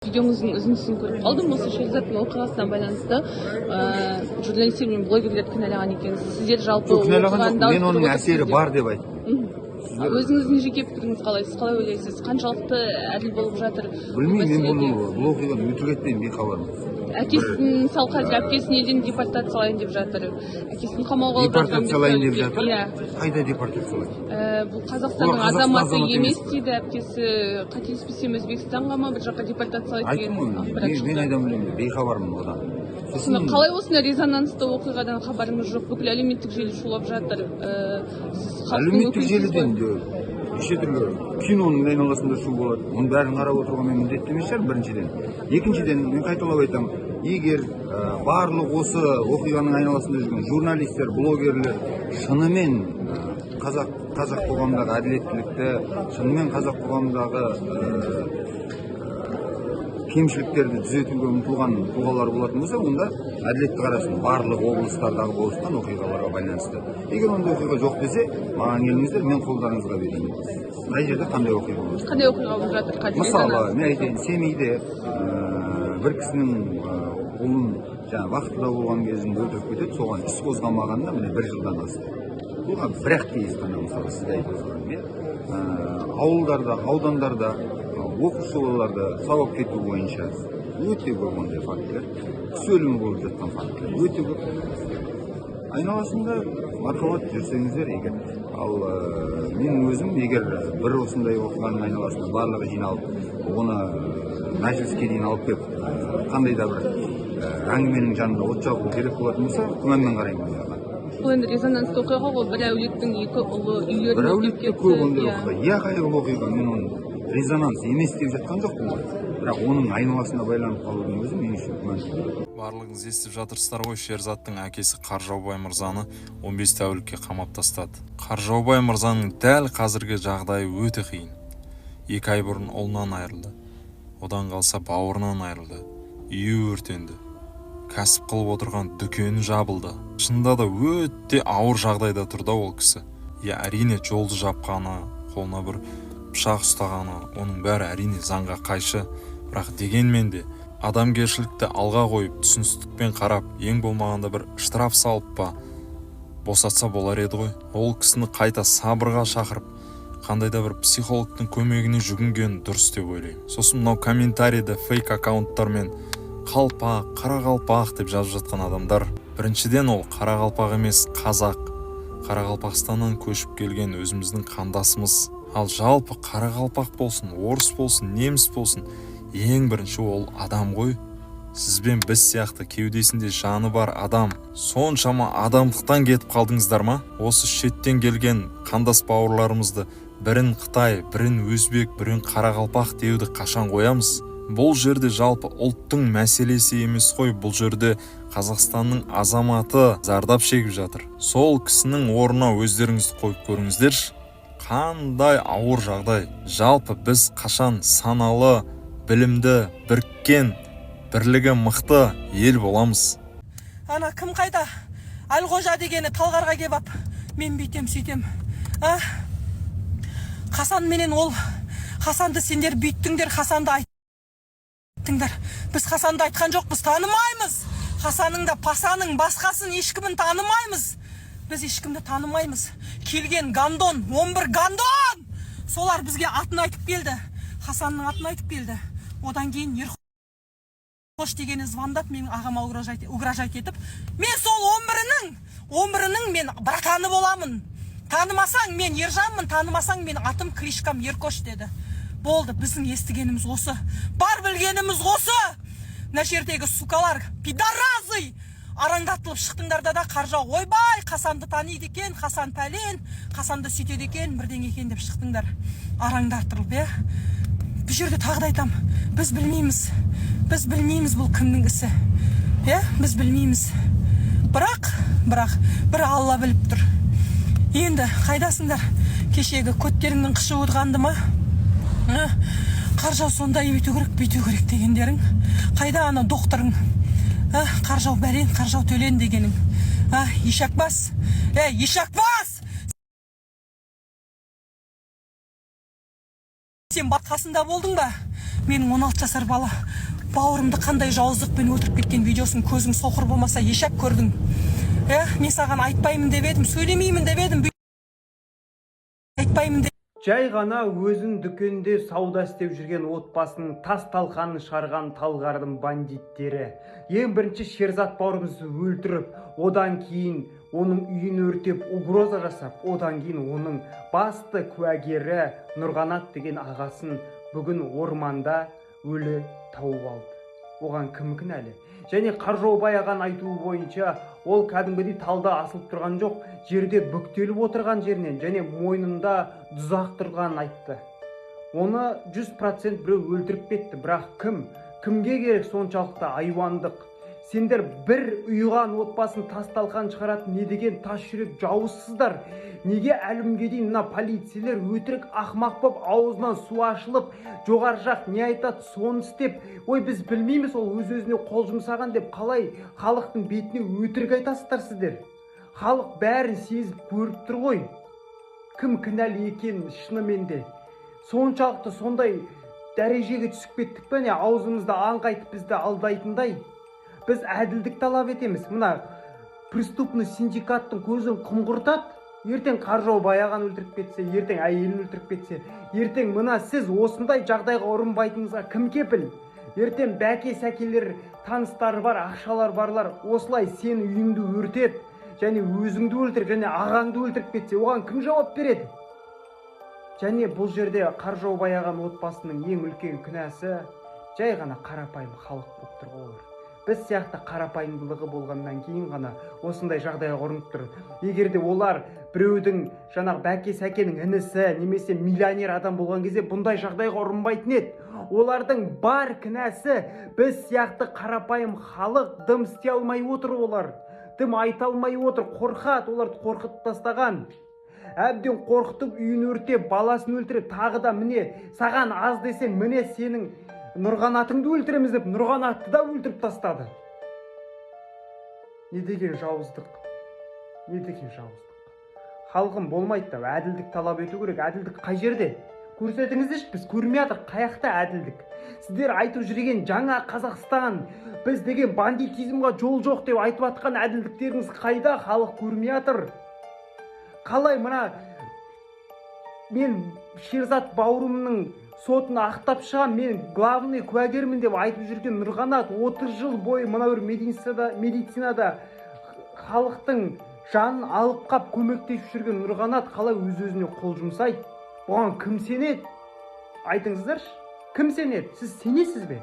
Видеоңыздың үзіндісін көріп қалдым. Осы Шерзаттың оқиғасына байланысты журналистер мен блогерлерді кінәлаған екенсіз. Сіздер жалпы кінәлаған жоқ, мен оның әсері бар деп айттым. Өзіңіздің жеке пікіріңіз қалай? Сіз қалай ойлайсыз? Қаншалықты әділ болып жатыр? Білмеймін, мен бұл оқиғаны өтірік айтпаймын, бейхабармын. Әкесін, мысалы қазір әпкесін елден депортациялайын деп жатыр. Әкесін қамауға алып депортациялайын деп жатыр. Қайда депортациялайды? Бұл Қазақстанның азаматы емес дейді, әпкесі қателеспесем Өзбекстанға ма бір жаққа депортациялайды деген ақпарат шықты. Мен айдан білемін, бейхабармын одан. Қалай осындай резонансты оқиғадан хабарыңыз жоқ? Бүкіл әлеуметтік желі шулап жатыр. Әлеуметтік желіден неше түрлі киноның айналасында шу болады. Оның бәрін қарап отыруға мен міндетті емес шығар, біріншіден. Екіншіден, мен қайталап айтамын, егер барлық осы оқиғаның айналасында жүрген журналистер, блогерлер шынымен қазақ қоғамындағы әділеттілікті, шынымен қазақ қоғамындағы кемшіліктерді түзетуге ұмтылған тұлғалар болатын болса, онда әділетті қарасын барлық облыстардағы болған оқиғаларға байланысты. Егер ондай оқиға жоқ десе, маған келіңіздер, мен қолдарыңызға берейін. Қай жерде қандай оқиға болды? Қандай оқиға болып жатыр? Мысалы, мен айтайын, Семейде бір кісінің ұлын вақытында болған кезінде өлтіріп кетеді, соған іс қозғамағанда міне 1 жылдан асты. Бұға бір-ақ кейс қана, мысалы, сізге айтып отырған. Ауылдарда, аудандарда оқушы балаларды сабап кету бойынша өте көп ондай фактілер, кісі өлімі болып жатқан фактілер өте көп. Айналасында мархабат жүрсеңіздер егер, ал менің өзім егер бір осындай оқиғаның айналасында барлығы жиналып, оны мәжіліске дейін алып келіп, қандай да бір әңгіменің жанында от жағу керек болатын болса, күмәнмен қараймын оған. Бұл енді резонансты оқиға ғой, бір әулеттің 2 ұлы үйлеріне бір әулетте көп ондай оқиға. Иә, қайғылы оқиға, мен оны резонанс емес деп жатқан жоқпын ғой, бірақ оның айналасына байланып қалудың өзі мен үшін күмән. Барлығыңыз естіп жатырсыздар ғой, Шерзаттың әкесі Қаржаубай мырзаны 15 тәулікке қамап тастады. Қаржаубай мырзаның дәл қазіргі жағдайы өте қиын. 2 ай бұрын ұлынан айырылды, одан қалса бауырынан айырылды, үйі өртенді, кәсіп қылып отырған дүкені жабылды. Шынында да өте ауыр жағдайда тұрды ол кісі. Әрине жолды жапқаны, қолына бір пышақ ұстағаны, оның бәрі әрине заңға қайшы, бірақ дегенмен де адамгершілікті алға қойып, түсіністікпен қарап, ең болмағанда бір штраф салып па, босатса болар еді ғой. Ол кісіні қайта сабырға шақырып, қандай да бір психологтың көмегіне жүгінген дұрыс деп ойлаймын. Сосын мынау комментарийде фейк аккаунттармен қалпақ, қарақалпақ деп жазып жатқан адамдар, біріншіден ол қарақалпақ емес, қазақ. Қарақалпақстаннан көшіп келген өзіміздің қандасымыз. Ал жалпы қарақалпақ болсын, орыс болсын, неміс болсын, ең бірінші ол адам ғой. Сіз бен біз сияқты кеудесінде жаны бар адам. Соншама адамдықтан кетіп қалдыңыздар ма? Осы шеттен келген қандас бауырларымызды бірін Қытай, бірін Өзбек, бірін қарақалпақ деуді қашан қоямыз? Бұл жерде жалпы ұлттың мәселесі емес қой, бұл жерде Қазақстанның азаматы зардап шегіп жатыр. Сол кісінің орнына өздеріңізді қойып көріңіздерші. Қандай ауыр жағдай. Жалпы біз қашан саналы, білімді, біріккен, бірлігі мықты ел боламыз. Ана кім қайда? Әлғожа дегені Талғарға кебап. Мен бүйтем сөйтем. Хасан менен ол Хасанды сендер бүйттіңдер, Хасанды айттыңдар. Біз Хасанды айтқан жоқ, біз танымаймыз. Хасанның да пасаның басқасын ешкімін танымаймыз. Біз ешкімді танымаймыз. Келген гандон, 11 гандон! Солар бізге атын айтып келді. Хасанның атын айтып келді. Одан кейін Ерхош дегені звондап, менің ағама угрожать етіп, мен сол 11-інің мен братаны боламын. Танымасаң мен Ержанмын, танымасаң мен атым Клишкам Еркош деді. Болды, біздің естігеніміз осы. Бар білгеніміз осы. Мына жердегі сукалар, пидаразы! Араңдатылып шықтыңдарда да Қаржау, ойбай, Хасанды таниды екен, Хасан пәлен, Хасанды сөйтеді екен, бірден екен деп шықтыңдар. Араңдатылып, Бұл жерде тағы да айтам, біз білмейміз бұл кімнің ісі. Біз білмейміз. Бірақ, бір Алла біліп тұр. Енді, қайдасыңдар? Кешегі көттеріңнің қышы өтқанды ма? Қаржау сонда өйту керек дегендерің. Қайда ана докторың? Қаржау бәрен, Қаржау төлен дегенің. Ешакбас. Ешакбас! Сен қасында болдың ба? Менің 16 жасар бала бауырымды қандай жауыздықпен өлтіріп кеткен видеосын көзің соқыр болмаса ешак көрдің. Мен саған айтпаймын деп едім, сөйлемеймін деп едім, айтпаймын деп. Жай ғана өзін дүкенде сауда істеп жүрген отбасының тас талқанын шығарған талғардың бандиттері. Ең бірінші Шерзат бауырымызды өлтіріп, одан кейін оның үйін өртеп, угроза жасап, одан кейін оның басты куәгері Нұрғанат деген ағасын бүгін орманда өлі тауып алды. Оған кім кінәлі? Және Қаржаубай ағаның айтуы бойынша ол кәдімгідей талда асылып тұрған жоқ, жерде бүктеліп отырған жерінен және мойнында дұзақ тұрғанын айтты. Оны 100% біреу өлтіріп кетті, бірақ кімге керек соншалықты айуандық? Сендер бір ұйыған отбасын тас талқан шығаратын не деген тас жүрек жауызсыздар? Неге әлімге дейін мына полицейлер өтірік ақмақ боп аузынан су ашылып, жоғары жақ не айтады соны істеп, ой біз білмейміз ол өз-өзіне қол жұмсаған деп қалай халықтың бетіне өтірік айтасыздар сіздер? Халық бәрін сезіп көріп тұр ғой. Кім кінәлі екен шынымен де? Соншалықты сондай дәрежеге түсіп кеттік пе не, аузымызда аңқайтып бізді алдайтындай? Біз әділдік талап етеміз. Мына преступный синдикаттың көзін құмғыртады. Ертең Қаржаубай ағаны өлтіріп кетсе, ертең әйелін өлтіріп кетсе, ертең мына сіз осындай жағдайға ұрынбайтыныңызға кім кепіл? Ертең бәке сәкелер, таныстары бар, ақшалар барлар осылай сен үйіңді өртеп, және өзіңді өлтіріп, және ағаңды өлтіріп кетсе, оған кім жауап береді? Және бұл жерде Қаржаубай ағаның отбасының ең үлкен күнәсі жай ғана қарапайым халық болып тұр олар. Біз сияқты қарапайымдылығы болғаннан кейін ғана осындай жағдайға ұрынып тұр. Егер де олар біреудің жаңағы бәке сәкенің інісі немесе миллионер адам болған кезде бұндай жағдайға ұрынбайтын еді. Олардың бар кінәсі біз сияқты қарапайым халық дым істей алмай отыр олар. Дым айта алмай отыр, қорқады, оларды қорқытып тастаған. Әбден қорқытып үйін өртеп, баласын өлтіріп, тағы да міне саған аз десең, міне сенің Нұрғанатыңды өлтіреміз деп, Нұрғанатты да өлтіріп тастады. Не деген жауыздық? Не деген жауыздық? Халқым болмайды да, әділдік талап ету керек. Әділдік қай жерде? Көрсетіңіздерші, біз көрмей жатырмыз, қаяқта әділдік? Сіздер айтып жүрген жаңа Қазақстан, біз деген бандитизмға жол жоқ деп айтып жатқан әділдіктеріңіз қайда? Халық көрмей жатыр. Қалай мына мен Шерзат бауырымның сотын ақтап шығам, мен главный куәгермін деп айтып жүрген Нұрғанат 30 жыл бойы мына бір медицинада халықтың жанын алып қап көмектесіп жүрген Нұрғанат қалай өз-өзіне қол жұмсайды? Бұған кім сенеді? Айтыңыздаршы, кім сенеді? Сіз сенесіз бе?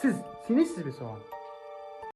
Сіз сенесіз бе соған?